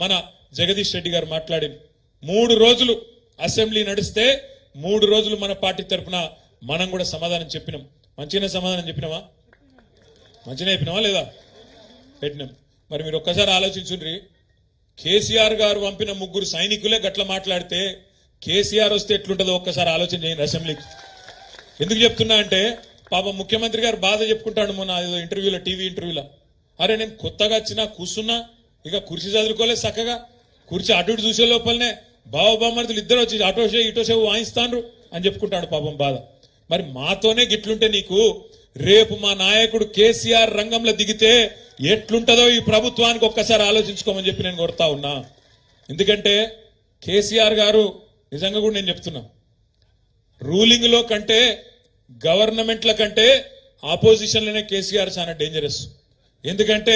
మన జగదీష్ రెడ్డి గారు మాట్లాడి 3 రోజులు అసెంబ్లీ నడిస్తే 3 రోజులు మన పార్టీ తరఫున మనం కూడా సమాధానం చెప్పినాం. మంచిగానే సమాధానం చెప్పినామా? మంచిగానే చెప్పినామా లేదా? పెట్టినాం. మరి మీరు ఒక్కసారి ఆలోచించుండ్రి, కేసీఆర్ గారు పంపిన 3 సైనికులే గట్ల మాట్లాడితే కేసీఆర్ వస్తే ఎట్లుంటుందో ఒక్కసారి ఆలోచన చేయండి అసెంబ్లీకి. ఎందుకు చెప్తున్నా అంటే పాపం ముఖ్యమంత్రి గారు బాధ చెప్పుకుంటాడు మొన్న ఇంటర్వ్యూలో, టీవీ ఇంటర్వ్యూలో. అరే నేను కొత్తగా వచ్చినా కూర్చున్నా, ఇక కుర్చీ చదువుకోలేదు చక్కగా, కుర్చీ అటు ఇటు చూసే లోపలనే బావబామర్దులు ఇద్దరు వచ్చి అటోషే ఇటోషే వాయిస్తాండ్రు అని చెప్పుకుంటాడు పాపం బాధ. మరి మాతోనే గిట్లుంటే నీకు రేపు మా నాయకుడు కేసీఆర్ రంగంలో దిగితే ఎట్లుంటదో ఈ ప్రభుత్వానికి ఒక్కసారి ఆలోచించుకోమని చెప్పి నేను కోరుతా ఉన్నా. ఎందుకంటే కేసీఆర్ గారు నిజంగా కూడా నేను చెప్తున్నా, రూలింగ్ లో కంటే గవర్నమెంట్ల కంటే ఆపోజిషన్లోనే కేసీఆర్ చాలా డేంజరస్. ఎందుకంటే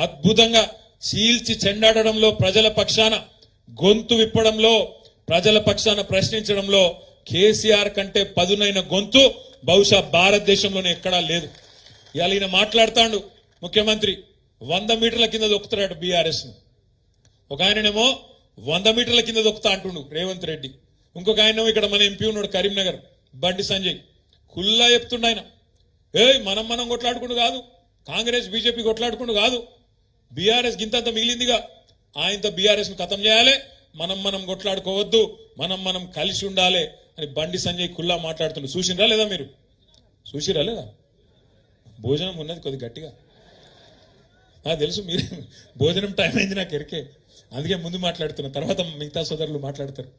అద్భుతంగా చీల్చి చెండాడడంలో, ప్రజల పక్షాన గొంతు విప్పడంలో, ప్రజల పక్షాన ప్రశ్నించడంలో కేసీఆర్ కంటే పదునైన గొంతు బహుశా భారతదేశంలోనే ఎక్కడా లేదు. ఇవాళ ఈయన మాట్లాడుతాడు ముఖ్యమంత్రి 100 మీటర్ల కింద దొక్కుతాడు బీఆర్ఎస్ ను. ఒక ఆయననేమో 100 మీటర్ల కింద దొక్కుతా అంటుండు రేవంత్ రెడ్డి. ఇంకొక ఆయనేమో ఇక్కడ మన ఎంపీ ఉన్నాడు కరీంనగర్ బండి సంజయ్, కుల్లా చెప్తుండ ఆయన, మనం కొట్లాడుకుంటూ కాదు, కాంగ్రెస్ బీజేపీ కొట్లాడుకుంటూ కాదు, బీఆర్ఎస్ గింతంత మిగిలిందిగా, ఆయనతో బీఆర్ఎస్ ను ఖతం చేయాలి, మనం కొట్లాడుకోవద్దు, మనం కలిసి ఉండాలి అని బండి సంజయ్ కుల్లా మాట్లాడుతుండ్రు. చూసిండ్రా లేదా? మీరు చూసిరా లేదా? భోజనం ఉన్నది కొద్ది గట్టిగా నాకు తెలుసు, మీరు భోజనం టైం అయింది నాకు ఎరికే, అందుకే ముందు మాట్లాడుతున్నా, తర్వాత మిగతా సోదరులు మాట్లాడతారు.